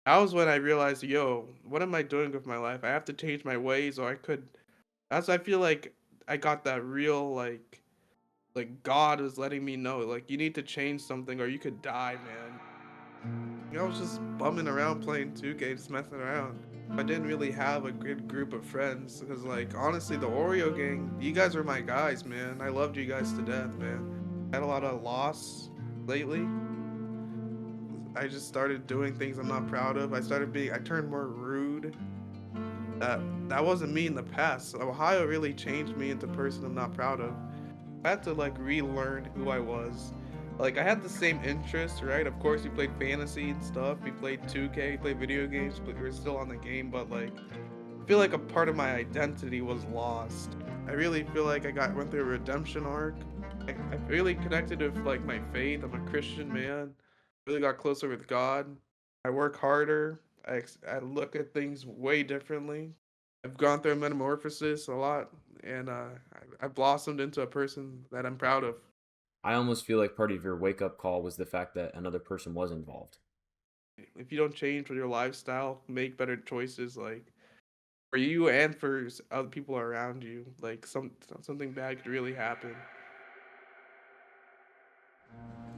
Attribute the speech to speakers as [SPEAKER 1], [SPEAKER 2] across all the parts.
[SPEAKER 1] that was when I realized, yo, what am I doing with my life? I have to change my ways, or I could. That's I feel like I got that real like God was letting me know, like you need to change something, or you could die, man. I was just bumming around playing 2K, just messing around. I didn't really have a good group of friends because, like, honestly, the Oreo gang, you guys were my guys, man. I loved you guys to death, man. I had a lot of loss lately. I just started doing things I'm not proud of. I turned more rude. That wasn't me in the past. Ohio really changed me into a person I'm not proud of. I had to like relearn who I was. Like I had the same interests, right? Of course, we played fantasy and stuff. We played 2K, we played video games, but we were still on the game. But like, I feel like a part of my identity was lost. I really feel like went through a redemption arc. I really connected with like my faith. I'm a Christian man. Really got closer with God. I work harder. I look at things way differently. I've gone through a metamorphosis a lot, and I blossomed into a person that I'm proud of.
[SPEAKER 2] I almost feel like part of your wake up call was the fact that another person was involved.
[SPEAKER 1] If you don't change with your lifestyle, make better choices, like for you and for other people around you, like something bad could really happen.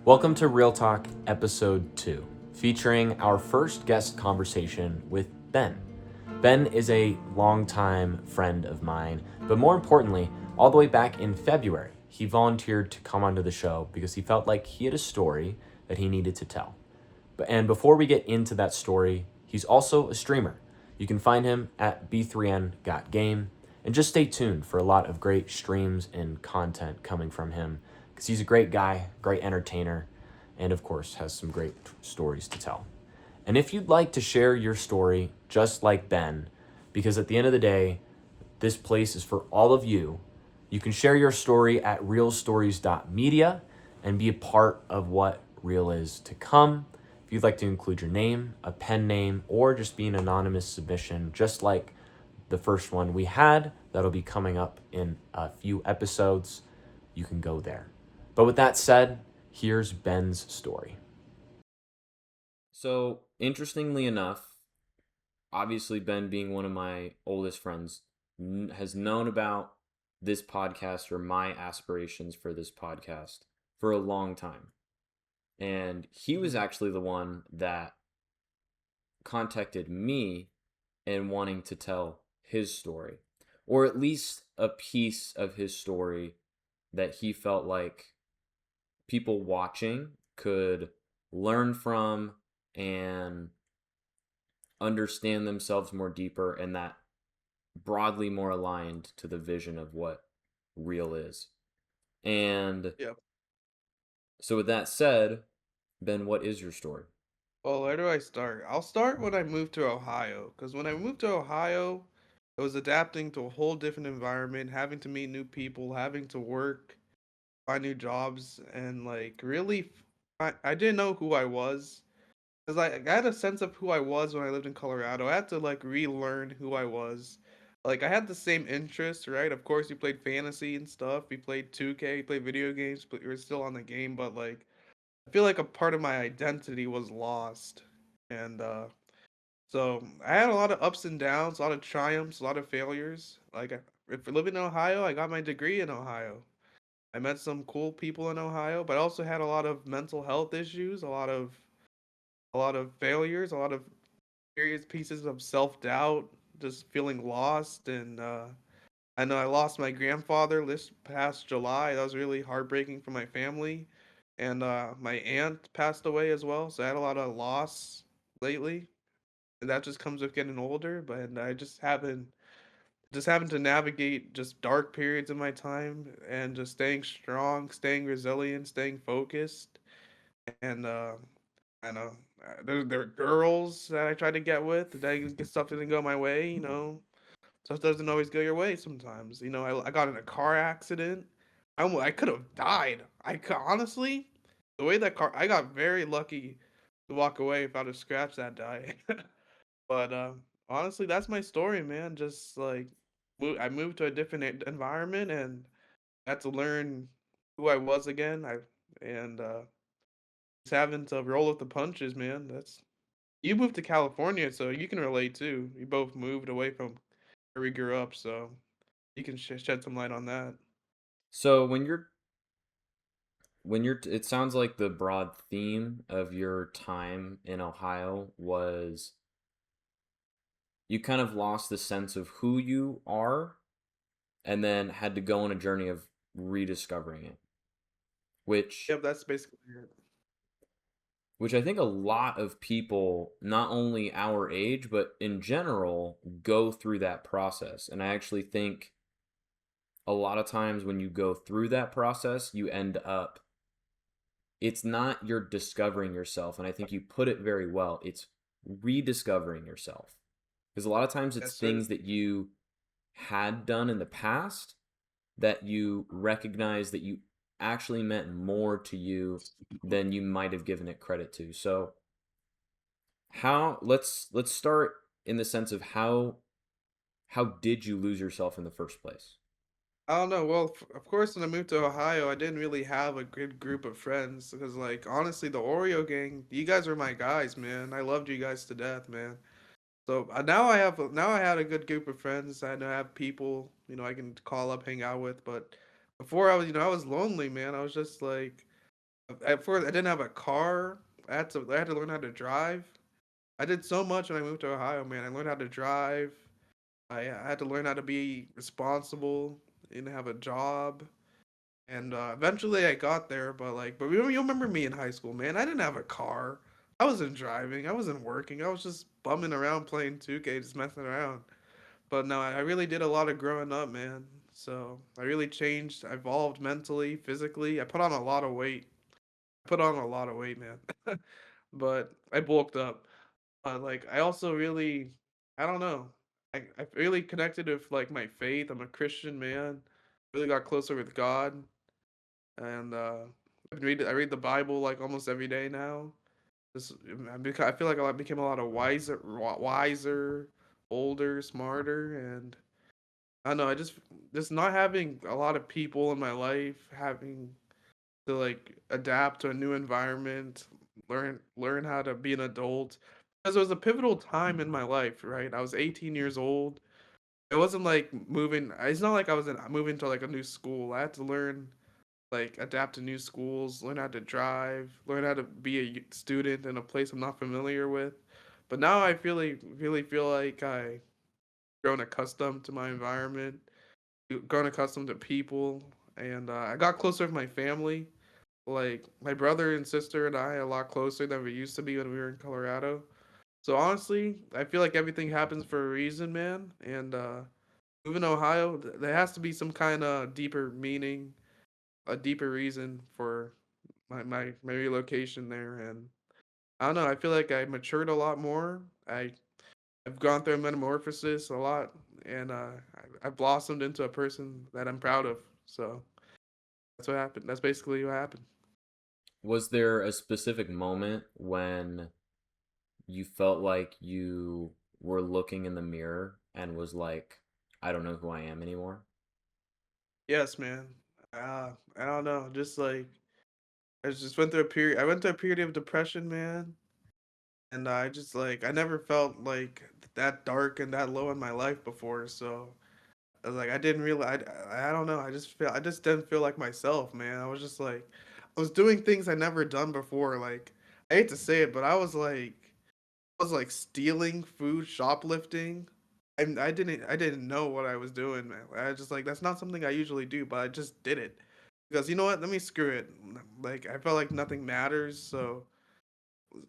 [SPEAKER 2] Welcome to Real Talk Episode 2, featuring our first guest conversation with Ben. Ben is a longtime friend of mine, but more importantly, all the way back in February, he volunteered to come onto the show because he felt like he had a story that he needed to tell. And before we get into that story, he's also a streamer. You can find him at B3N Got Game, and just stay tuned for a lot of great streams and content coming from him because he's a great guy, great entertainer, and of course has some great stories to tell. And if you'd like to share your story just like Ben, because at the end of the day, this place is for all of you, you can share your story at realstories.media and be a part of what Real is to come. If you'd like to include your name, a pen name, or just be an anonymous submission, just like the first one we had, that'll be coming up in a few episodes, you can go there. But with that said, here's Ben's story. So, interestingly enough, obviously, Ben, being one of my oldest friends, has known about this podcast or my aspirations for this podcast for a long time. And he was
[SPEAKER 1] Mhm.
[SPEAKER 2] actually the one that contacted me and wanting to tell his story, or at least a piece of his story that he felt like people watching could learn from and understand themselves more deeper, and that broadly more aligned to the vision of what real is. And
[SPEAKER 1] Yeah.
[SPEAKER 2] so, with that said, Ben, what is your story?
[SPEAKER 1] Well, where do I start? I'll start when I moved to Ohio, because when I moved to Ohio, I was adapting to a whole different environment, having to meet new people, having to work, find new jobs, and like really, I didn't know who I was. Cause I had a sense of who I was when I lived in Colorado. I had to like relearn who I was. Like I had the same interests, right? Of course, we played fantasy and stuff. We played 2K, we played video games, but we were still on the game. But like, I feel like a part of my identity was lost, and so I had a lot of ups and downs, a lot of triumphs, a lot of failures. If living in Ohio, I got my degree in Ohio. I met some cool people in Ohio, but I also had a lot of mental health issues, a lot of failures, a lot of serious pieces of self-doubt, just feeling lost. And I know I lost my grandfather this past July. That was really heartbreaking for my family. And my aunt passed away as well, so I had a lot of loss lately. And that just comes with getting older, but I just having to navigate just dark periods in my time and just staying strong, staying resilient, staying focused. And I know. There are girls that I try to get with. Stuff didn't go my way. Stuff doesn't always go your way sometimes. I got in a car accident. I could have died. Honestly, the way that car, I got very lucky to walk away without a scratch that day. But honestly, that's my story, man. Just like I moved to a different environment and had to learn who I was again. I and just having to roll with the punches, man. You moved to California, so you can relate too. We both moved away from where we grew up, so you can shed some light on that.
[SPEAKER 2] So when you're it sounds like the broad theme of your time in Ohio was you kind of lost the sense of who you are and then had to go on a journey of rediscovering it, which
[SPEAKER 1] Yep, that's basically it.
[SPEAKER 2] which I think a lot of people, not only our age, but in general, go through that process. And I actually think a lot of times when you go through that process, you end up, it's not you're discovering yourself. And I think you put it very well. It's rediscovering yourself. Because a lot of times it's
[SPEAKER 1] Yes, sir.
[SPEAKER 2] things that you had done in the past that you recognize that you actually meant more to you than you might have given it credit to. So, how let's start in the sense of how did you lose yourself in the first place?
[SPEAKER 1] I don't know. Well, of course, when I moved to Ohio, I didn't really have a good group of friends because, like, honestly, the Oreo gang, you guys were my guys, man. I loved you guys to death, man. So now I had a good group of friends. I know I have people, I can call up, hang out with. But before I was lonely, man. I was just like, at first, I didn't have a car. I had to learn how to drive. I did so much when I moved to Ohio, man. I learned how to drive. I had to learn how to be responsible and have a job. And eventually I got there, but you remember me in high school, man. I didn't have a car. I wasn't driving. I wasn't working. I was just bumming around playing 2K, just messing around. But no, I really did a lot of growing up, man. So I really changed. I evolved mentally, physically. I put on a lot of weight. I put on a lot of weight, man. But I bulked up. Like I also really, I don't know. I really connected with like my faith. I'm a Christian man. Really got closer with God, and I read the Bible like almost every day now. I feel like I became a lot of wiser, older, smarter, and I don't know. I just not having a lot of people in my life, having to like adapt to a new environment, learn how to be an adult. Because it was a pivotal time in my life, right? I was 18 years old. It wasn't like moving. It's not like I was moving to like a new school. I had to learn like adapt to new schools, learn how to drive, learn how to be a student in a place I'm not familiar with. But now I really feel like I grown accustomed to my environment, grown accustomed to people, and I got closer with my family. Like my brother and sister and I are a lot closer than we used to be when we were in Colorado. So honestly, I feel like everything happens for a reason, man. And moving to Ohio, there has to be some kind of deeper meaning, a deeper reason for my relocation there. And I don't know, I feel like I matured a lot more. I've gone through a metamorphosis a lot, and I've blossomed into a person that I'm proud of. So that's what happened. That's basically what happened.
[SPEAKER 2] Was there a specific moment when you felt like you were looking in the mirror and was like, I don't know who I am anymore?
[SPEAKER 1] Yes, man. I don't know. Just like I just went through a period. I went through a period of depression, man, and I just like I never felt like that dark and that low in my life before. So I was like, I didn't really. I don't know. I just didn't feel like myself, man. I was just like, I was doing things I never done before. Like I hate to say it, but I was like stealing food, shoplifting. I didn't know what I was doing, man. I just like that's not something I usually do, but I just did it because you know what? Let me screw it. Like I felt like nothing matters, so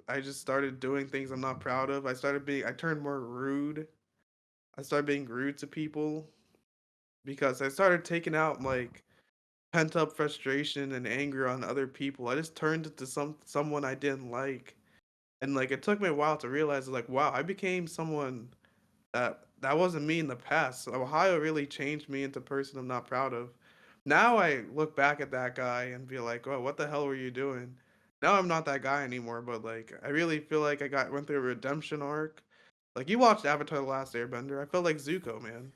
[SPEAKER 1] I just started doing things I'm not proud of. I turned more rude. I started being rude to people because I started taking out like pent up frustration and anger on other people. I just turned it to someone I didn't like, and like it took me a while to realize like wow, I became someone that wasn't me in the past. So Ohio really changed me into a person I'm not proud of. Now I look back at that guy and be like, "Oh, what the hell were you doing?" Now I'm not that guy anymore, but like I really feel like I got went through a redemption arc. Like you watched Avatar: The Last Airbender, I felt like Zuko, man.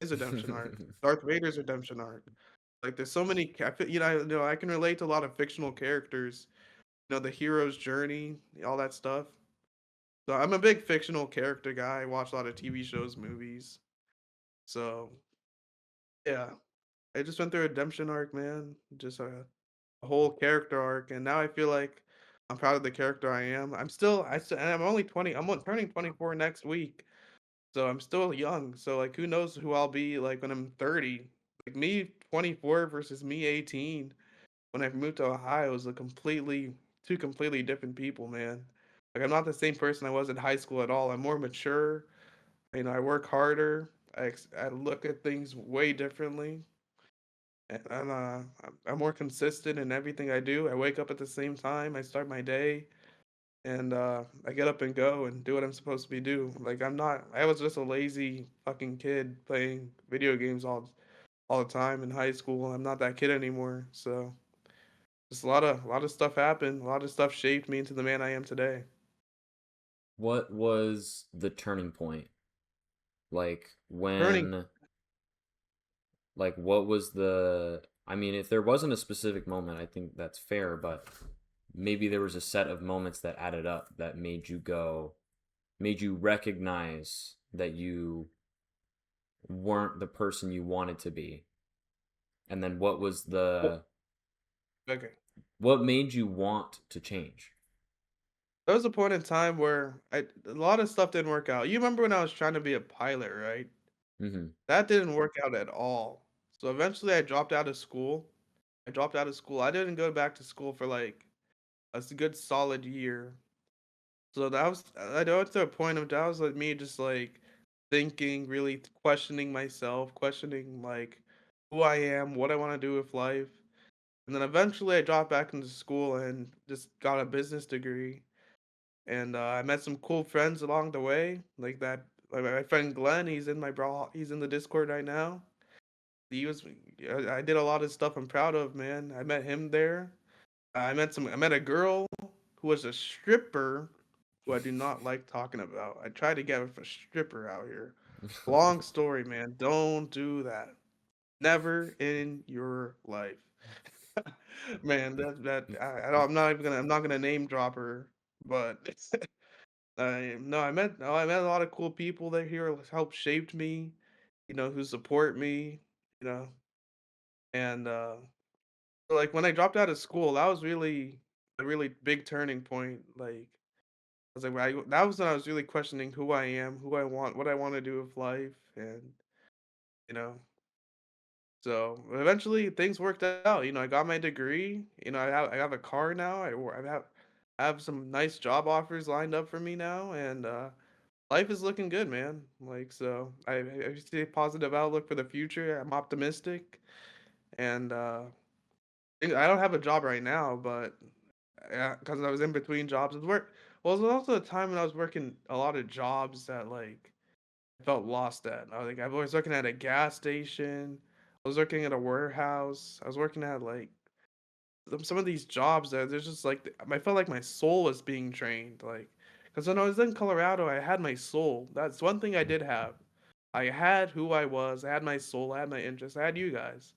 [SPEAKER 1] His redemption arc, Darth Vader's redemption arc. Like there's so many. I feel, I can relate to a lot of fictional characters. The hero's journey, all that stuff. So I'm a big fictional character guy. I watch a lot of TV shows, movies. So yeah, I just went through a redemption arc, man. Just a whole character arc, and now I feel like I'm proud of the character I am. And I'm only 20. Turning 24 next week, so I'm still young. So like, who knows who I'll be like when I'm 30? Like me 24 versus me 18 when I moved to Ohio is a completely two completely different people, man. Like I'm not the same person I was in high school at all. I'm more mature. You know, I work harder. I look at things way differently. And I'm more consistent in everything I do. I wake up at the same time. I start my day, and I get up and go and do what I'm supposed to be do. Like I'm not. I was just a lazy fucking kid playing video games all the time in high school. I'm not that kid anymore. So just a lot of stuff happened. A lot of stuff shaped me into the man I am today.
[SPEAKER 2] What was the turning point? Like
[SPEAKER 1] Turning
[SPEAKER 2] what was the I mean, if there wasn't a specific moment, I think that's fair, but maybe there was a set of moments that added up that made you recognize that you weren't the person you wanted to be. And then
[SPEAKER 1] okay.
[SPEAKER 2] what made you want to change?
[SPEAKER 1] There was a point in time where a lot of stuff didn't work out. You remember when I was trying to be a pilot, right?
[SPEAKER 2] Mhm.
[SPEAKER 1] That didn't work out at all. So eventually I dropped out of school. I dropped out of school. I didn't go back to school for like good solid year. So that was I got to a point of that was like me just like thinking, really questioning myself, questioning like who I am, what I want to do with life. And then eventually I dropped back into school and just got a business degree. And I met some cool friends along the way, like that. Like my friend Glenn, he's in the Discord right now. He was, I did a lot of stuff I'm proud of, man. I met him there. I met a girl who was a stripper, who I do not like talking about. I tried to get with a stripper out here. Long story, man. Don't do that. Never in your life. Man, I'm not gonna name drop her, but no, I met a lot of cool people that here helped shaped me, you know, who support me, you know, and like when I dropped out of school, that was really a really big turning point. Like I was like, that was when I was really questioning who I am, who I want, what I want to do with life, and you know, so eventually things worked out. You know, I got my degree. You know, I have a car now. I have some nice job offers lined up for me now, and life is looking good, man. Like so, I see a positive outlook for the future. I'm optimistic, and I don't have a job right now, but yeah, because I was in between jobs. Well, it was also a time when I was working a lot of jobs that like I felt lost at. I was working at a gas station. I was working at a warehouse. I was working at like some of these jobs that there's just like I felt like my soul was being drained. Like, because when I was in Colorado, I had my soul. That's one thing I did have. I had who I was. I had my soul. I had my interests. I had you guys.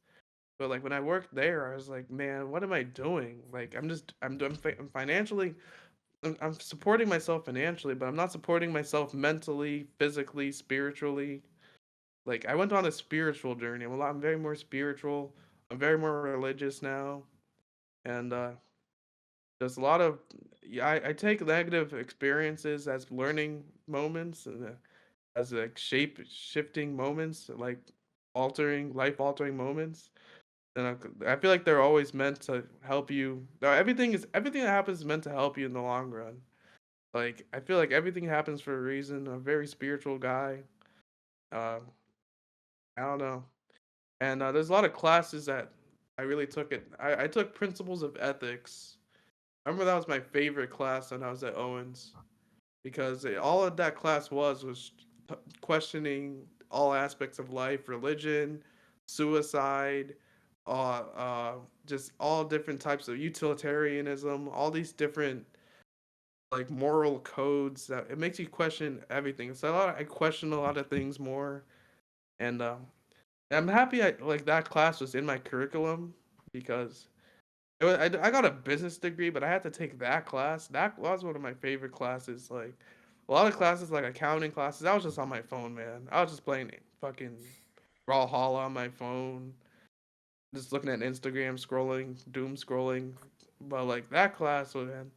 [SPEAKER 1] But like when I worked there, I was like, man, what am I doing? Like I'm financially, I'm supporting myself financially, but I'm not supporting myself mentally, physically, spiritually. Like I went on a spiritual journey. I'm very more spiritual. I'm very more religious now, and there's a lot of yeah. I take negative experiences as learning moments and as like shape shifting moments, like life altering moments. And I feel like they're always meant to help you. Everything that happens is meant to help you in the long run. Like I feel like everything happens for a reason. I'm a very spiritual guy. Uh, I don't know. And there's a lot of classes that I really took it. I took Principles of Ethics. I remember that was my favorite class when I was at Owens because all of that class was questioning all aspects of life, religion, suicide, just all different types of utilitarianism, all these different like moral codes that it makes you question everything. So I question a lot of things more, and I'm happy like that class was in my curriculum because I got a business degree, but I had to take that class. That was one of my favorite classes. Like A lot of classes, like accounting classes, I was just on my phone, man. I was just playing fucking Brawlhalla on my phone, just looking at Instagram, scrolling, doom scrolling. But like that class, man,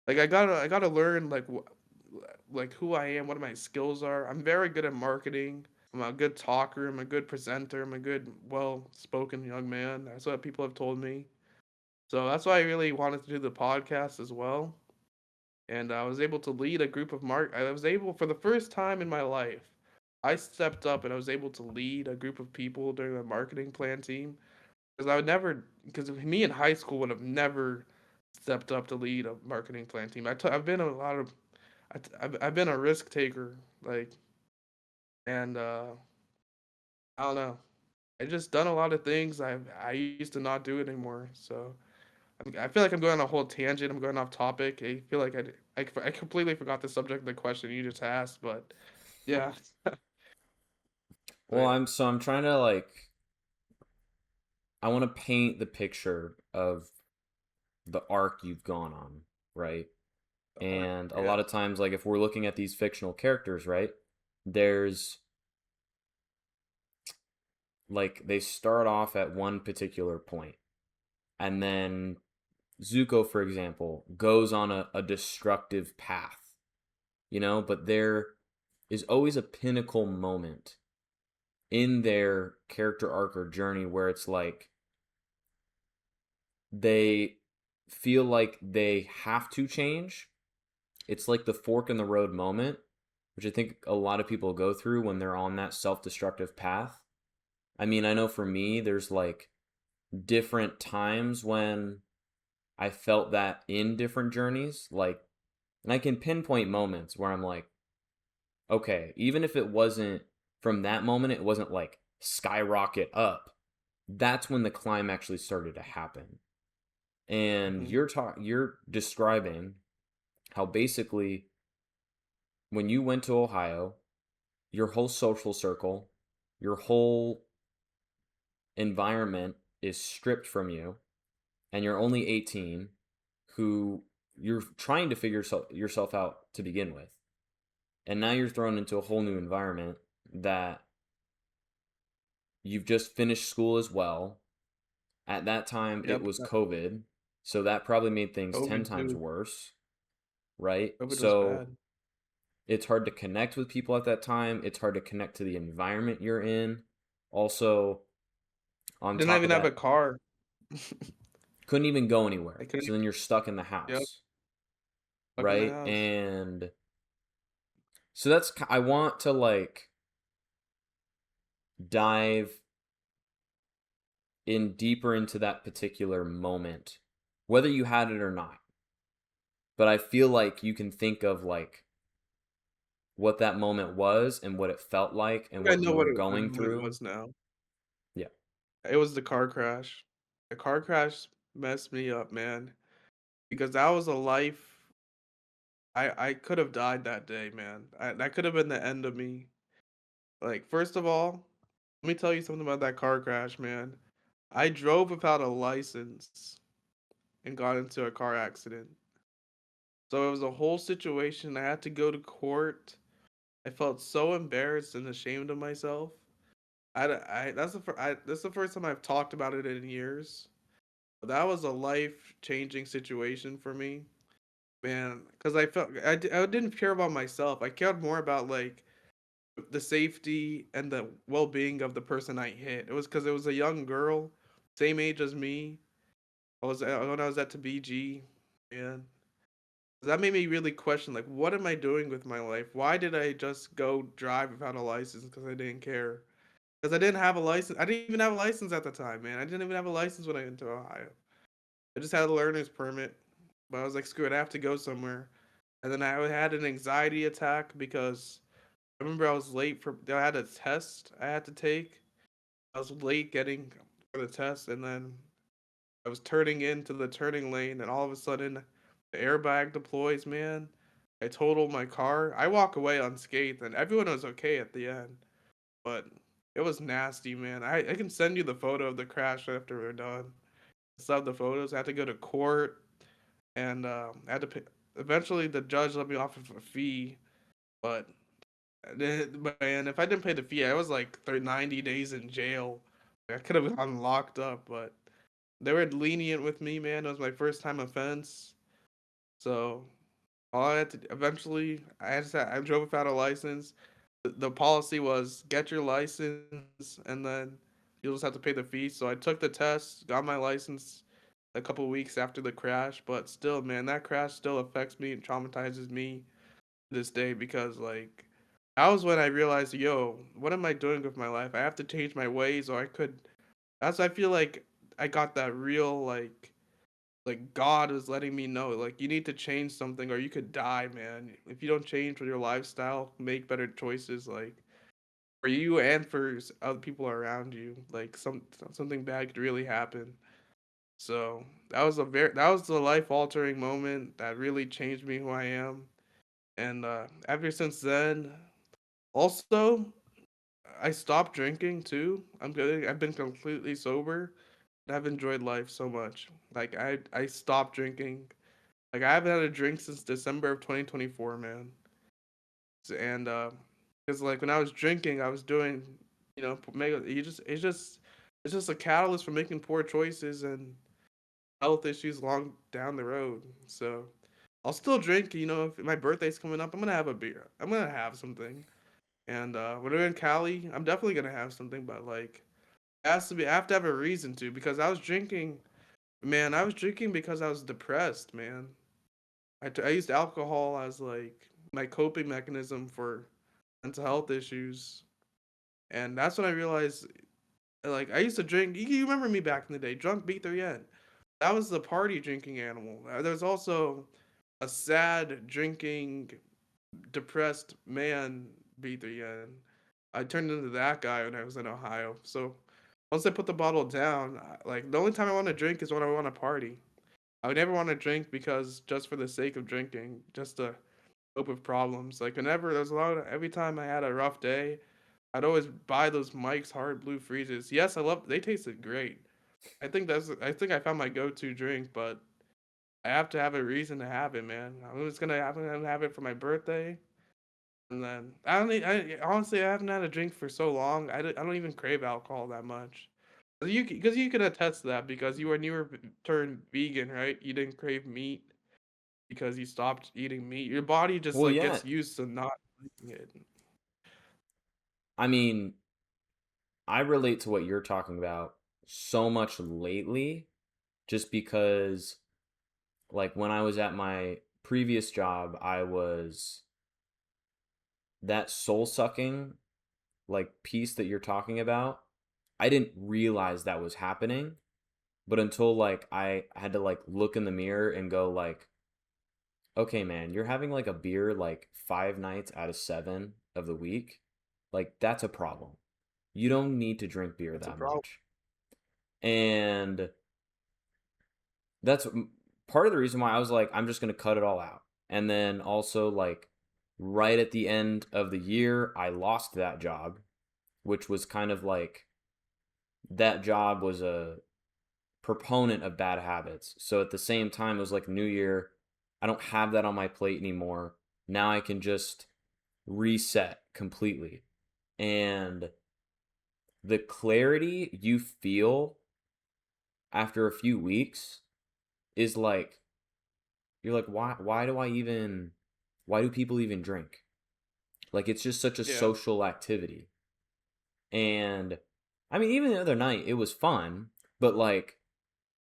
[SPEAKER 1] like I gotta learn like who I am, what my skills are. I'm very good at marketing. I'm a good talker. I'm a good presenter. I'm a good, well-spoken young man. That's what people have told me. So that's why I really wanted to do the podcast as well. And I was able to lead a group of I was able, for the first time in my life, I stepped up and I was able to lead a group of people during the marketing plan team. Because I would never, because me in high school would have never stepped up to lead a marketing plan team. I've been a lot of, I've been a risk taker, like, and I don't know. I just done a lot of things I used to not do it anymore. So I feel like I'm going on a whole tangent. I'm going off topic. I feel like I completely forgot the subject of the question you just asked, but yeah.
[SPEAKER 2] Well,
[SPEAKER 1] But
[SPEAKER 2] I'm trying to like I want to paint the picture of the arc you've gone on, right? And a
[SPEAKER 1] yeah,
[SPEAKER 2] lot of times, like if we're looking at these fictional characters, right? There's like they start off at one particular point, and then Zuko, for example, goes on a destructive path, but there is always a pinnacle moment in their character arc or journey where it's like they feel like they have to change. It's like the fork in the road moment, which I think a lot of people go through when they're on that self destructive path. I mean, I know for me, there's like different times when I felt that in different journeys. Like, and I can pinpoint moments where I'm like, okay, even if it wasn't from that moment, it wasn't like skyrocket up. That's when the climb actually started to happen. And
[SPEAKER 1] hmm
[SPEAKER 2] you're describing how basically when you went to Ohio, your whole social circle, your whole environment is stripped from you, and you're only 18, who you're trying to figure yourself out to begin with. And now you're thrown into a whole new environment that you've just finished school as well. At that time, it
[SPEAKER 1] yep.
[SPEAKER 2] was COVID. So that probably made things 10
[SPEAKER 1] COVID
[SPEAKER 2] times
[SPEAKER 1] too.
[SPEAKER 2] worse, right?
[SPEAKER 1] COVID was
[SPEAKER 2] So
[SPEAKER 1] bad.
[SPEAKER 2] it's hard to connect with people at that time. It's hard to connect to the environment you're in. Also, on
[SPEAKER 1] Didn't
[SPEAKER 2] top
[SPEAKER 1] even
[SPEAKER 2] of
[SPEAKER 1] have a
[SPEAKER 2] that,
[SPEAKER 1] car.
[SPEAKER 2] couldn't even go
[SPEAKER 1] I
[SPEAKER 2] anywhere.
[SPEAKER 1] couldn't.
[SPEAKER 2] So then you're stuck in the
[SPEAKER 1] Yep,
[SPEAKER 2] house,
[SPEAKER 1] stuck in the
[SPEAKER 2] right?
[SPEAKER 1] house.
[SPEAKER 2] And so I want to like dive in deeper into that particular moment, whether you had it or not. But I feel like you can think of like what that moment was and what it felt like and
[SPEAKER 1] I
[SPEAKER 2] what
[SPEAKER 1] know
[SPEAKER 2] you
[SPEAKER 1] what
[SPEAKER 2] were
[SPEAKER 1] the
[SPEAKER 2] going
[SPEAKER 1] moment
[SPEAKER 2] through.
[SPEAKER 1] was now.
[SPEAKER 2] Yeah.
[SPEAKER 1] It was the car crash. The car crash messed me up, man. Because that was a life I could have died that day, man. That could have been the end of me. Like, first of all, let me tell you something about that car crash, man. I drove without a license and got into a car accident. So it was a whole situation. I had to go to court. I felt so embarrassed and ashamed of myself. That's the first time I've talked about it in years. That was a life-changing situation for me, man. Because I didn't care about myself. I cared more about like the safety and the well-being of the person I hit. It was because it was a young girl, same age as me. When I was at the BG, and that made me really question like, what am I doing with my life? Why did I just go drive without a license? Because I didn't care. Because I didn't have a license. I didn't even have a license at the time, man. I didn't even have a license when I went to Ohio. I just had a learner's permit. But I was like, screw it, I have to go somewhere. And then I had an anxiety attack because I remember I was late I had a test I had to take. I was late getting for the test, and then I was turning into the turning lane, and all of a sudden, the airbag deploys, man. I total my car. I walk away unscathed, and everyone was okay at the end. But it was nasty, man. I can send you the photo of the crash after we're done. I still have the photos. I had to go to court, and I had to pay. Eventually, the judge let me off of a fee. But man, if I didn't pay the fee, I was like 90 days in jail. I could have gotten locked up, but they were lenient with me, man. It was my first time offense, so all I had to eventually, I drove without a license. The policy was get your license and then you'll just have to pay the fee. So I took the test, got my license a couple weeks after the crash, but still, man, that crash still affects me and traumatizes me this day because like that was when I realized, yo, what am I doing with my life? I have to change my ways or I could that's I feel like I got that real like God is letting me know like you need to change something or you could die, man. If you don't change with your lifestyle, make better choices like for you and for other people around you, like something bad could really happen. So that was the life altering moment that really changed me who I am. And ever since then, also I stopped drinking too. I'm good. I've been completely sober. And I've enjoyed life so much. Like I stopped drinking. Like I haven't had a drink since December of 2024, man. And because like when I was drinking, I was doing, mega. It's just a catalyst for making poor choices and health issues long down the road. So I'll still drink. If my birthday's coming up, I'm gonna have a beer. I'm gonna have something. And when we're in Cali, I'm definitely gonna have something. But like, it has to be. I have to have a reason to because I was drinking. Man, I was drinking because I was depressed. Man, I used alcohol as like my coping mechanism for mental health issues, and that's when I realized. Like I used to drink. You remember me back in the day, drunk beat their end. That was the party drinking animal. There's also a sad drinking, depressed man beat their end. I turned into that guy when I was in Ohio. So once I put the bottle down, like the only time I want to drink is when I want to party. I would never want to drink because just for the sake of drinking, just to cope with problems. Like whenever there's a lot of, every time I had a rough day, I'd always buy those Mike's Hard Blue Freezes. Yes, I love. They tasted great. I think I found my go-to drink, but I have to have a reason to have it, man. I'm gonna have it for my birthday, and then honestly I haven't had a drink for so long. I don't even crave alcohol that much. Because you can attest to that because when you were turned vegan, right? You didn't crave meat because you stopped eating meat. Your body just
[SPEAKER 2] Well,
[SPEAKER 1] like
[SPEAKER 2] yeah.
[SPEAKER 1] gets used to not liking it.
[SPEAKER 2] I mean, I relate to what you're talking about so much lately just because like when I was at my previous job, I was that soul sucking like piece that you're talking about. I didn't realize that was happening, but until like I had to like look in the mirror and go like, okay, man, you're having like a beer like 5 nights out of 7 of the week. Like that's a problem. You don't need to drink beer
[SPEAKER 1] That's a
[SPEAKER 2] that
[SPEAKER 1] problem.
[SPEAKER 2] much. And that's part of the reason why I was like, I'm just going to cut it all out. And then also, like, right at the end of the year, I lost that job, which was kind of like that job was a proponent of bad habits. So at the same time, it was like New Year. I don't have that on my plate anymore. Now I can just reset completely. And the clarity you feel after a few weeks is like, you're like, why do people even drink? Like it's just such a
[SPEAKER 1] Yeah,
[SPEAKER 2] social activity. And I mean, even the other night it was fun, but like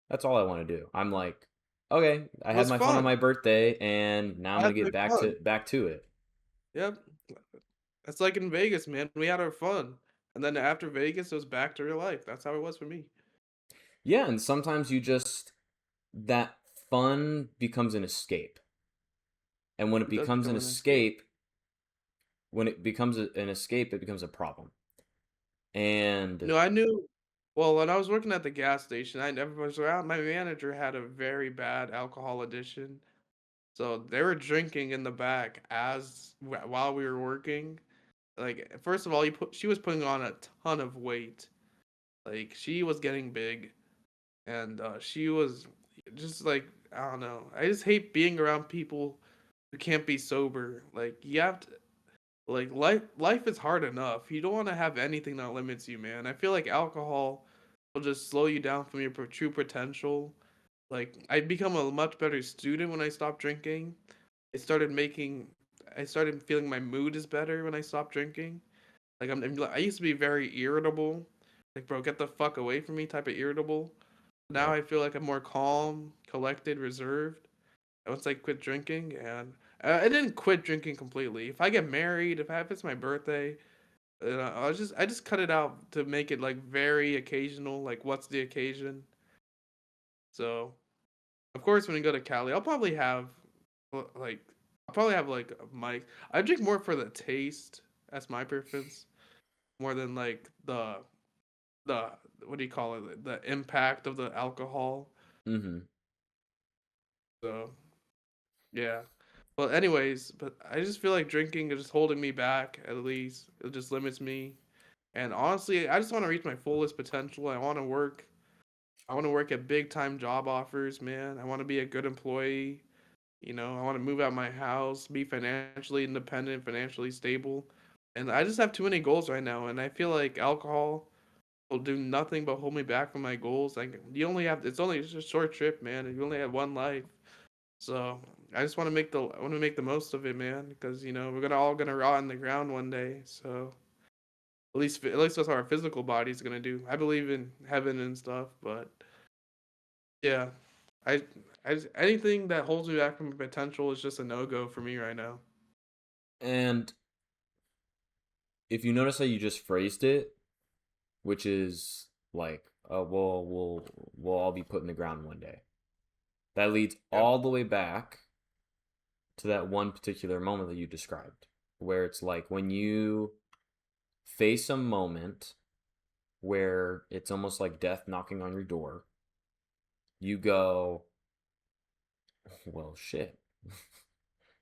[SPEAKER 2] that's all I want to do. I'm like, okay, I
[SPEAKER 1] it
[SPEAKER 2] had
[SPEAKER 1] was
[SPEAKER 2] my fun on
[SPEAKER 1] fun.
[SPEAKER 2] my birthday and now I'm
[SPEAKER 1] I
[SPEAKER 2] gonna
[SPEAKER 1] had
[SPEAKER 2] get
[SPEAKER 1] my fun.
[SPEAKER 2] back to it.
[SPEAKER 1] Yep, that's like in Vegas, man. We had our fun, and then after Vegas, it was back to real life. That's how it was for me.
[SPEAKER 2] Yeah, and sometimes you just that fun becomes an escape. And when it
[SPEAKER 1] It does
[SPEAKER 2] becomes
[SPEAKER 1] become
[SPEAKER 2] an
[SPEAKER 1] an escape.
[SPEAKER 2] escape, when it becomes an escape, it becomes a problem. And
[SPEAKER 1] No, I knew. Well, when I was working at the gas station, I never was around. My manager had a very bad alcohol addiction, so they were drinking in the back while we were working. Like, first of all, she was putting on a ton of weight. Like, she was getting big, and she was just like I don't know. I just hate being around people who can't be sober. Like, you have to. Like life is hard enough. You don't want to have anything that limits you, man. I feel like alcohol will just slow you down from your true potential. Like I become a much better student when I stopped drinking. I started making I started feeling my mood is better when I stopped drinking. I used to be very irritable. Like bro, get the fuck away from me type of irritable. Now
[SPEAKER 2] Right.
[SPEAKER 1] I feel like I'm more calm, collected, reserved once I quit drinking, and I didn't quit drinking completely. If I get married, if it's my birthday, I just cut it out to make it like very occasional. Like what's the occasion? So of course when we go to Cali, like I'll probably have like a mic. I drink more for the taste. That's my preference more than like the what do you call it? The impact of the alcohol.
[SPEAKER 2] Mm-hmm.
[SPEAKER 1] So yeah. Well, anyways, but I just feel like drinking is just holding me back. At least it just limits me. And honestly, I just want to reach my fullest potential. I want to work. I want to work at big time job offers, man. I want to be a good employee. I want to move out my house, be financially independent, financially stable. And I just have too many goals right now. And I feel like alcohol will do nothing but hold me back from my goals. Like it's only just a short trip, man. You only have one life. So I want to make the most of it, man, because we're gonna rot in the ground one day. So at least that's what our physical body's gonna do. I believe in heaven and stuff, but yeah, I anything that holds me back from potential is just a no go for me right now.
[SPEAKER 2] And if you notice how you just phrased it, which is like, we'll all be put in the ground one day. That leads
[SPEAKER 1] Yep.
[SPEAKER 2] all the way back to that one particular moment that you described, where it's like when you face a moment where it's almost like death knocking on your door, you go, well, shit.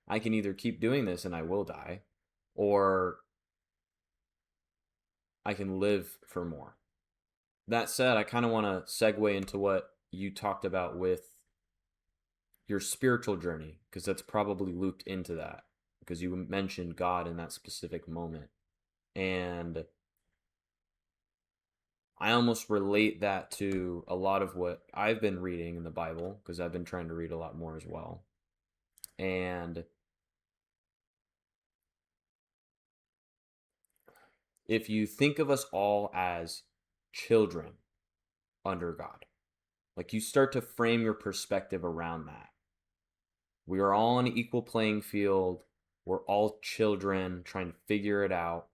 [SPEAKER 2] I can either keep doing this and I will die, or I can live for more. That said, I kind of want to segue into what you talked about with your spiritual journey, because that's probably looped into that, because you mentioned God in that specific moment. And I almost relate that to a lot of what I've been reading in the Bible, because I've been trying to read a lot more as well. And if you think of us all as children under God, like you start to frame your perspective around that. We are all on an equal playing field. We're all children trying to figure it out.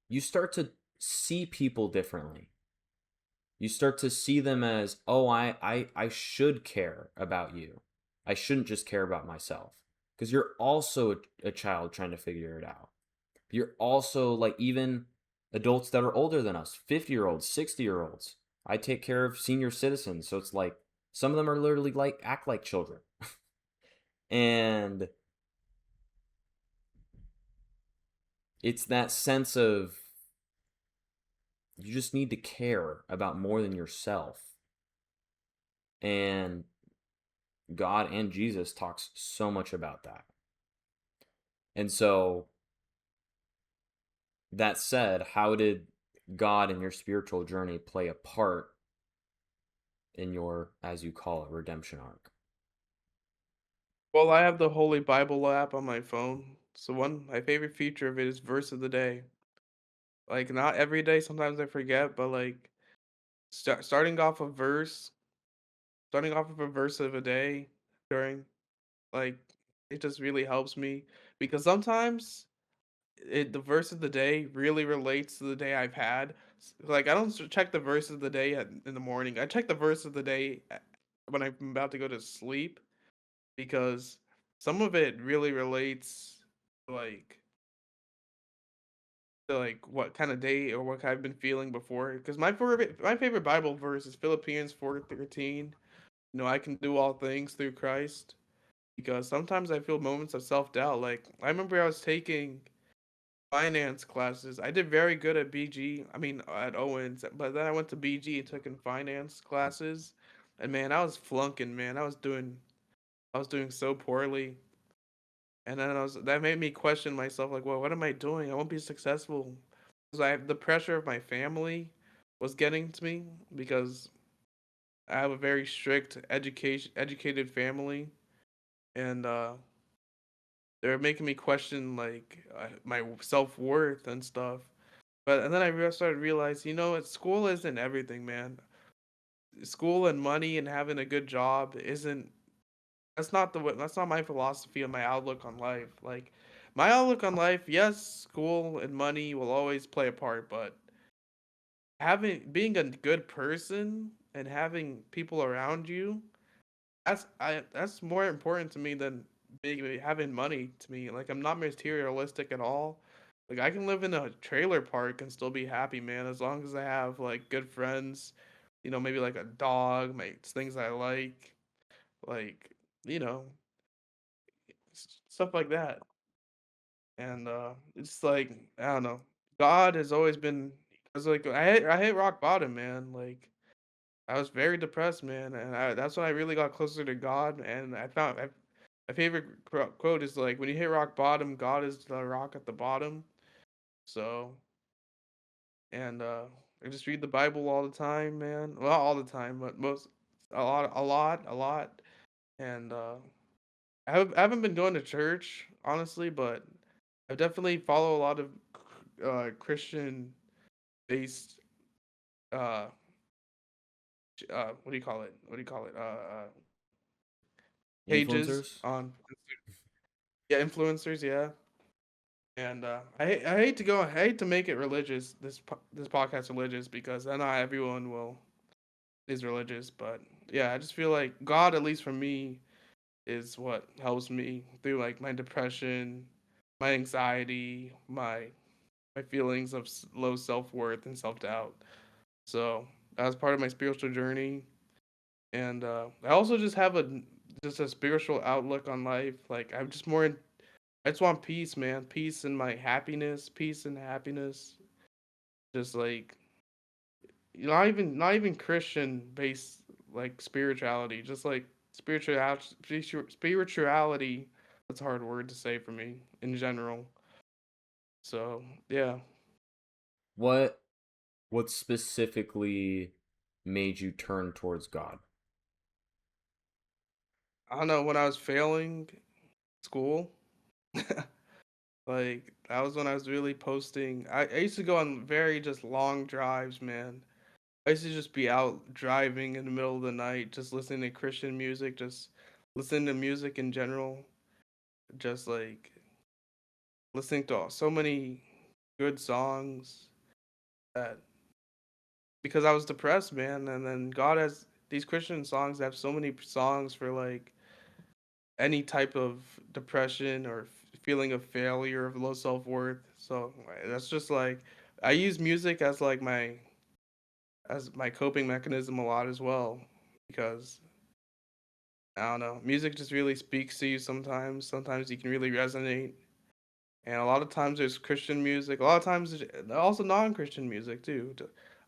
[SPEAKER 2] You start to see people differently. You start to see them as, oh, I should care about you. I shouldn't just care about myself. Because you're also a child trying to figure it out. You're also like even adults that are older than us, 50-year-olds, 60-year-olds. I take care of senior citizens. So it's like some of them are literally like act like children. And it's that sense of you just need to care about more than yourself. And God and Jesus talks so much about that. And so that said, how did God and your spiritual journey play a part in your, as you call it, redemption arc?
[SPEAKER 1] Well, I have the Holy Bible app on my phone. So my favorite feature of it is verse of the day. Like not every day, sometimes I forget, but like starting off starting off of a verse of a day during like it just really helps me because sometimes the verse of the day really relates to the day I've had. Like I don't check the verse of the day in the morning. I check the verse of the day when I'm about to go to sleep because some of it really relates to like what kind of day or what I've been feeling before. Because my favorite Bible verse is Philippians 4:13. I can do all things through Christ. Because sometimes I feel moments of self doubt. Like I remember I was taking finance classes. I did very good at BG. I mean at Owens, but then I went to BG and took in finance classes, and man, I was flunking. Man, I was doing so poorly. And then that made me question myself, like, well, what am I doing? I won't be successful because I have the pressure of my family was getting to me because I have a very strict educated family, and they're making me question like my self worth and stuff. But and then started to realize, school isn't everything, man. School and money and having a good job isn't. That's not my philosophy and my outlook on life. Like my outlook on life, yes, school and money will always play a part, but having being a good person and having people around you, that's more important to me than having money to me. Like I'm not materialistic at all. Like I can live in a trailer park and still be happy, man, as long as I have like good friends, maybe like a dog, things I like, you know, stuff like that. And it's like I don't know. God has always been. I was like I hit rock bottom, man. Like I was very depressed, man, and that's when I really got closer to God. And my favorite quote is like, "When you hit rock bottom, God is the rock at the bottom." So, and I just read the Bible all the time, man. Well, not all the time, but a lot. And I haven't been going to church honestly, but I definitely follow a lot of Christian based uh what do you call it? What do you call it? Pages
[SPEAKER 2] Influencers?
[SPEAKER 1] on yeah, influencers, yeah. And I hate to make it religious. This podcast religious because I know everyone will is religious, but yeah, I just feel like God, at least for me, is what helps me through like my depression, my anxiety, my feelings of low self worth and self doubt. So that was part of my spiritual journey, and I also just a spiritual outlook on life. Like I just want peace, man. Peace and my happiness. Peace and happiness. Just like not even Christian based like spirituality. Just like spirituality. That's a hard word to say for me in general. So yeah,
[SPEAKER 2] What what specifically made you turn towards God?
[SPEAKER 1] I don't know when I was failing school. Like that was when I was really posting. I used to go on very just long drives, man. I used to just be out driving in the middle of the night, just listening to Christian music, just listening to music in general, just like listening to so many good songs that because I was depressed, man, and then God has these Christian songs have so many songs for like any type of depression or feeling of failure of low self-worth. So that's just like I use music as my coping mechanism a lot as well because I don't know, music just really speaks to you sometimes. Sometimes you can really resonate. And a lot of times there's Christian music. A lot of times there's also non-Christian music too.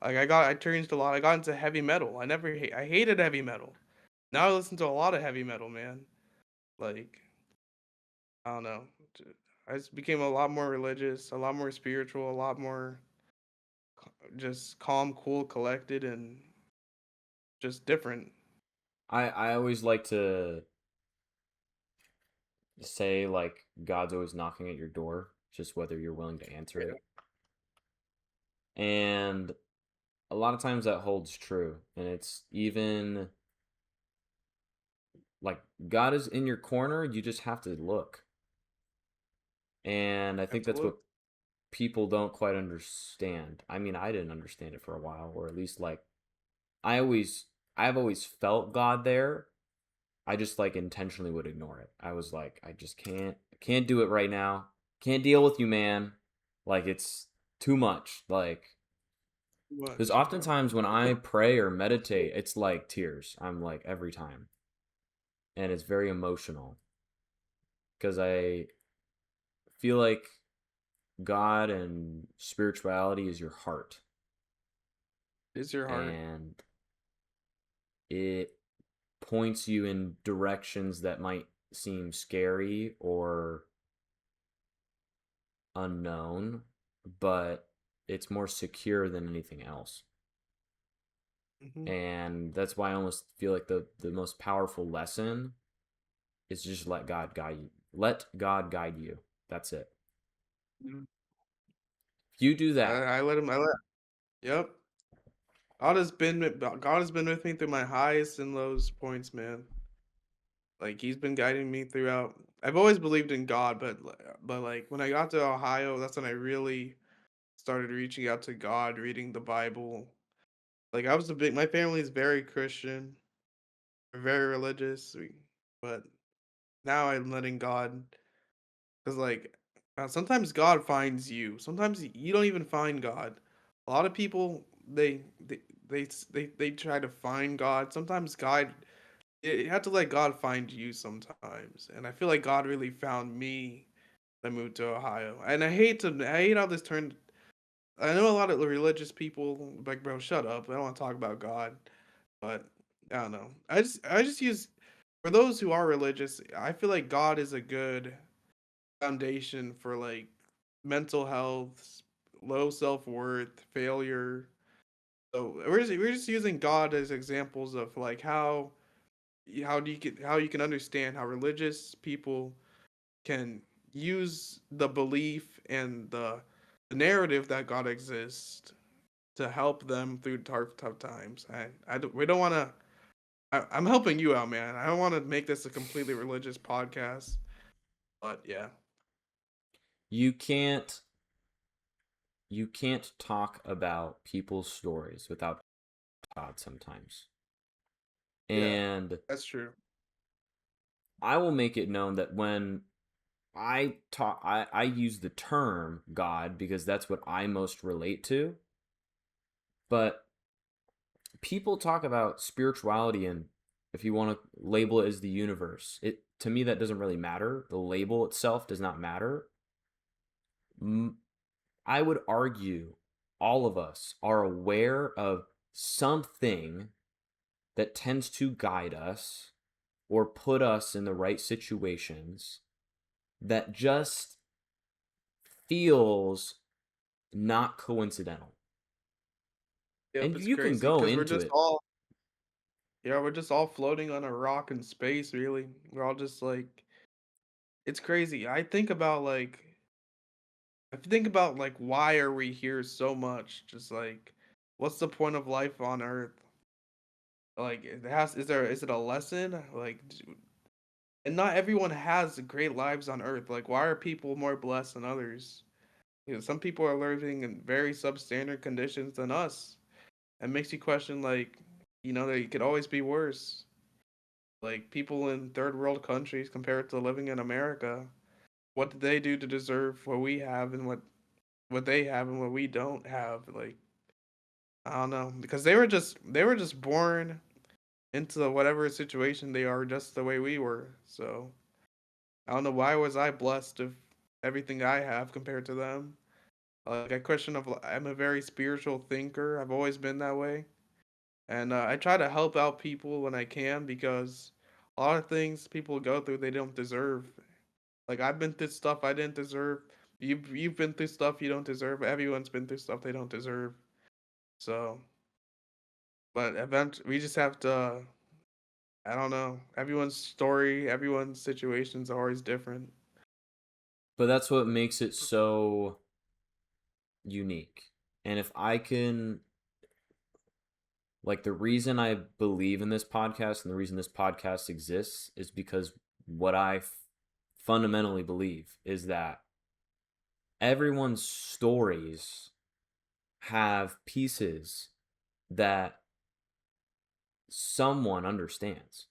[SPEAKER 1] Like I changed a lot. I got into heavy metal. I hated heavy metal. Now I listen to a lot of heavy metal, man. Like I don't know. I just became a lot more religious, a lot more spiritual, a lot more just calm, cool, collected, and just different.
[SPEAKER 2] I always like to say like God's always knocking at your door, just whether you're willing to answer
[SPEAKER 1] Yeah,
[SPEAKER 2] it. And a lot of times that holds true. And it's even like God is in your corner, you just have to look. And I
[SPEAKER 1] have
[SPEAKER 2] think
[SPEAKER 1] to
[SPEAKER 2] that's what
[SPEAKER 1] look.
[SPEAKER 2] people don't quite understand. I mean, I didn't understand it for a while, or at least like I always I've always felt God there. I just like intentionally would ignore it. I was like, I just can't do it right now. Can't deal with you, man. Like it's too much. Like there's
[SPEAKER 1] Much.
[SPEAKER 2] oftentimes when I pray or meditate, it's like tears. I'm like every time. And it's very emotional because I feel like God and spirituality is your heart.
[SPEAKER 1] Is your heart?
[SPEAKER 2] And it points you in directions that might seem scary or unknown, but it's more secure than anything else.
[SPEAKER 1] Hmm.
[SPEAKER 2] And that's why I almost feel like the most powerful lesson is just let God guide you. Let God guide you. That's it. If you do that,
[SPEAKER 1] I let him. I let. Yep. God has been with me through my highest and lowest points, man. Like he's been guiding me throughout. I've always believed in God, but like when I got to Ohio, that's when I really started reaching out to God, reading the Bible. Like I was a big. My family is very Christian, very religious, but now I'm letting God, because like sometimes God finds you. Sometimes you don't even find God. A lot of people they try to find God. Sometimes God you have to let God find you sometimes. And I feel like God really found me when I moved to Ohio. And I hate how this turned. I know a lot of religious people like, bro, shut up. I don't want to talk about God. But I don't know. I just use for those who are religious, I feel like God is a good foundation for like mental health, low self-worth, failure. So we're just using God as examples of like how you can understand how religious people can use the belief and the narrative that God exists to help them through tough times. We don't want to. I'm helping you out, man. I don't want to make this a completely religious podcast, but yeah,
[SPEAKER 2] you can't you can't talk about people's stories without God sometimes.
[SPEAKER 1] yeah,
[SPEAKER 2] And
[SPEAKER 1] that's true.
[SPEAKER 2] I will make it known that when I use the term God because that's what I most relate to. But people talk about spirituality, and if you want to label it as the universe, it to me that doesn't really matter. The label itself does not matter. I would argue all of us are aware of something that tends to guide us or put us in the right situations that just feels not coincidental.
[SPEAKER 1] Yep,
[SPEAKER 2] And
[SPEAKER 1] it's
[SPEAKER 2] you can
[SPEAKER 1] crazy
[SPEAKER 2] go
[SPEAKER 1] because
[SPEAKER 2] into it.
[SPEAKER 1] we're just all floating on a rock in space. Really, we're all just like it's crazy. I think about like why are we here so much? Just like what's the point of life on Earth? Like it has is it a lesson? And not everyone has great lives on Earth. Like why are people more blessed than others? You know, some people are living in very substandard conditions than us. It makes you question like, they could always be worse. Like people in third world countries compared to living in America, what did they do to deserve what we have and what they have and what we don't have? Like I don't know because they were just born into whatever situation they are just the way we were. So I don't know why was I blessed of everything I have compared to them. Like I question of I'm a very spiritual thinker. I've always been that way, and I try to help out people when I can because a lot of things people go through they don't deserve. Like I've been through stuff I didn't deserve. You've been through stuff you don't deserve. Everyone's been through stuff they don't deserve. So, but eventually we just have to. I don't know. Everyone's story, everyone's situations are always different.
[SPEAKER 2] But that's what makes it so unique. And if I can, like, the reason I believe in this podcast and the reason this podcast exists is because what I fundamentally believe is that everyone's stories have pieces that someone understands.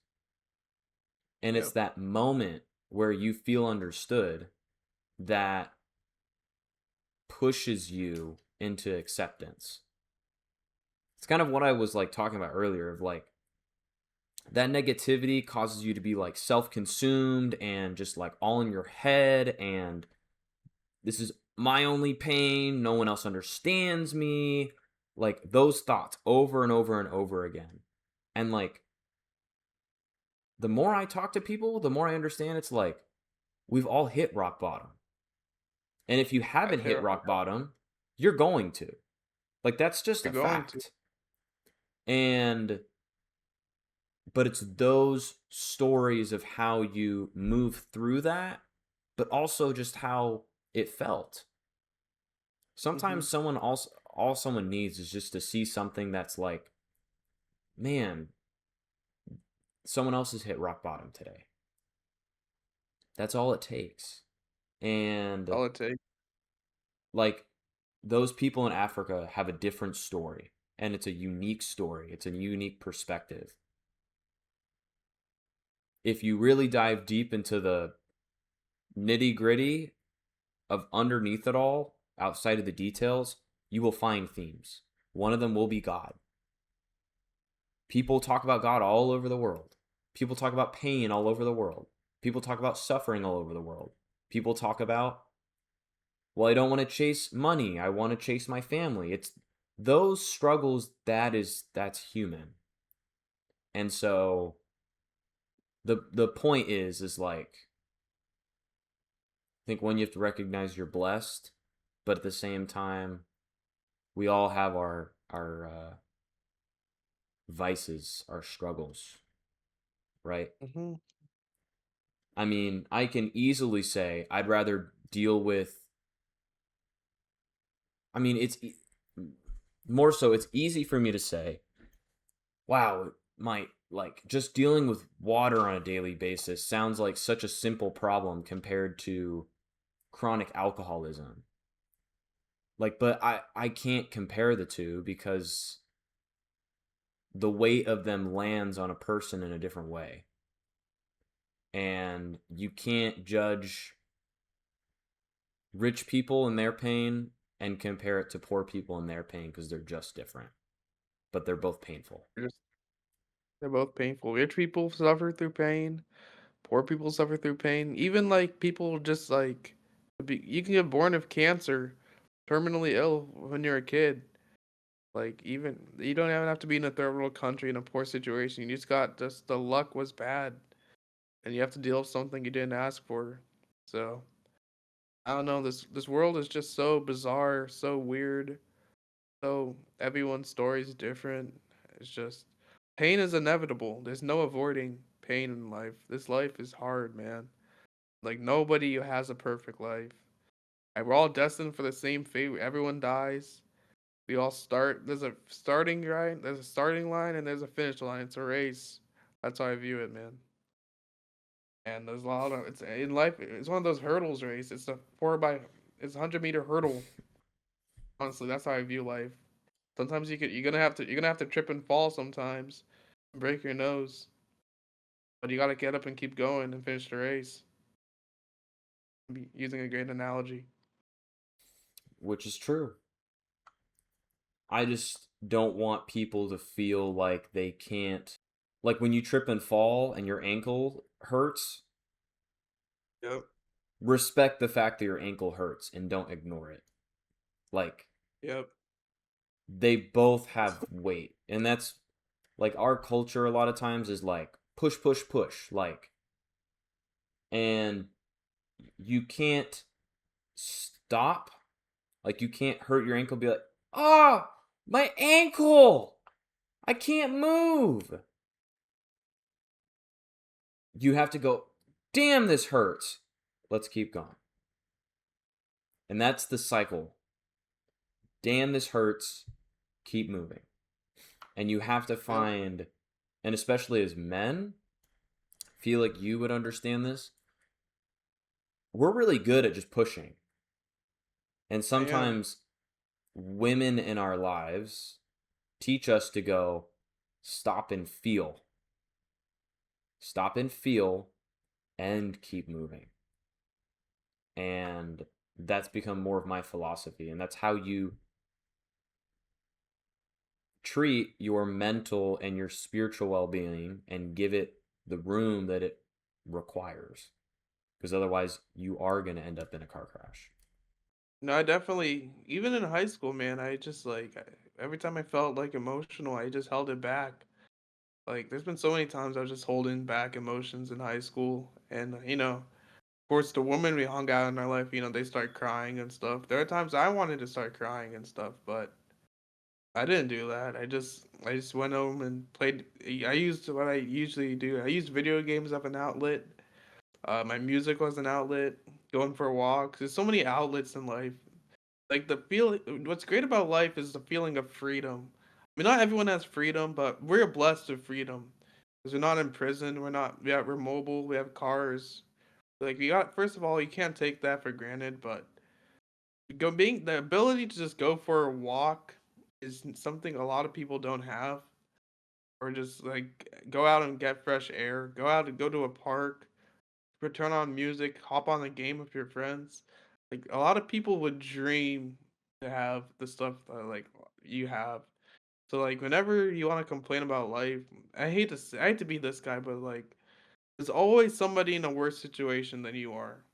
[SPEAKER 2] And it's
[SPEAKER 1] Yep.
[SPEAKER 2] that moment where you feel understood that pushes you into acceptance. It's kind of what I was like talking about earlier of like that negativity causes you to be like self-consumed and just like all in your head, and this is my only pain, no one else understands me, like those thoughts over and over and over again. And like the more I talk to people, the more I understand it's like we've all hit rock bottom. And if you
[SPEAKER 1] I've
[SPEAKER 2] haven't
[SPEAKER 1] hit
[SPEAKER 2] hit
[SPEAKER 1] rock
[SPEAKER 2] rock bottom, you're going to. Like that's just
[SPEAKER 1] you're
[SPEAKER 2] a
[SPEAKER 1] going to.
[SPEAKER 2] fact. And but it's those stories of how you move through that, but also just how it felt. Sometimes
[SPEAKER 1] Mhm.
[SPEAKER 2] someone also all someone needs is just to see something that's like, man, someone else has hit rock bottom today. That's all it takes. And
[SPEAKER 1] All it takes.
[SPEAKER 2] like those people in Africa have a different story, and it's a unique story. It's a unique perspective. If you really dive deep into the nitty-gritty of underneath it all, outside of the details, you will find themes. One of them will be God. People talk about God all over the world. People talk about pain all over the world. People talk about suffering all over the world. People talk about, well, I don't want to chase money. I want to chase my family. It's those struggles that's human. And so the point is like I think one, you have to recognize you're blessed, but at the same time we all have our vices, our struggles, right?
[SPEAKER 1] Mhm.
[SPEAKER 2] I mean, I can easily say I'd rather deal with. I mean, more so. It's easy for me to say, "Wow, my like just dealing with water on a daily basis sounds like such a simple problem compared to chronic alcoholism." Like, but I can't compare the two because the weight of them lands on a person in a different way, and you can't judge rich people and their pain and compare it to poor people and their pain because they're just different, but they're both painful.
[SPEAKER 1] They're just they're both painful. Rich people suffer through pain. Poor people suffer through pain. Even like people just like you can get born with cancer, terminally ill when you're a kid. Like even you don't even have to be in a third world country in a poor situation. You just got just the luck was bad, and you have to deal with something you didn't ask for. So I don't know. This world is just so bizarre, so weird. So everyone's story is different. It's just pain is inevitable. There's no avoiding pain in life. This life is hard, man. Like nobody has a perfect life. And we're all destined for the same fate. Everyone dies. We all start. There's a starting line. There's a starting line, and there's a finish line. It's a race. That's how I view it, man. And there's a lot of it's in life. It's one of those hurdles race. It's a it's a 100 meter hurdle. Honestly, that's how I view life. Sometimes you're gonna have to trip and fall sometimes, break your nose, but you gotta get up and keep going and finish the race. Using a great analogy.
[SPEAKER 2] Which is true. I just don't want people to feel like they can't. Like when you trip and fall and your ankle hurts,
[SPEAKER 1] Yep.
[SPEAKER 2] respect the fact that your ankle hurts and don't ignore it. Like
[SPEAKER 1] Yep.
[SPEAKER 2] they both have weight. And that's like our culture a lot of times is like push, push, push. Like, and you can't stop. Like you can't hurt your ankle, be like, ah, oh, my ankle. I can't move. You have to go, damn, this hurts. Let's keep going. And that's the cycle. Damn, this hurts. Keep moving. And you have to
[SPEAKER 1] Yep.
[SPEAKER 2] find, and especially as men, feel like you would understand this. We're really good at just pushing. And
[SPEAKER 1] I am.
[SPEAKER 2] sometimes women in our lives teach us to go stop and feel, stop and feel, and keep moving. And that's become more of my philosophy. And that's how you treat your mental and your spiritual well being and give it the room that it requires. Because otherwise, you are going to end up in a car crash.
[SPEAKER 1] No, I definitely, even in high school, man, I just like, every time I felt like emotional, I just held it back. Like, there's been so many times I was just holding back emotions in high school. And, course, the women we hung out in our life, they start crying and stuff. There are times I wanted to start crying and stuff, but I didn't do that. I just went home and played. I used what I usually do. I used video games as an outlet. My music was an outlet. Going for walks. There's so many outlets in life. Like the feel. What's great about life is the feeling of freedom. I mean, not everyone has freedom, but we're blessed with freedom because we're not in prison. We're not. Yeah, we're mobile. We have cars. Like we got. First of all, you can't take that for granted, but being the ability to just go for a walk is something a lot of people don't have, or just like go out and get fresh air, go out and go to a park, turn on music, hop on a game with your friends. Like a lot of people would dream to have the stuff that like you have. So like whenever you want to complain about life, I hate to be this guy, but like there's always somebody in a worse situation than you are.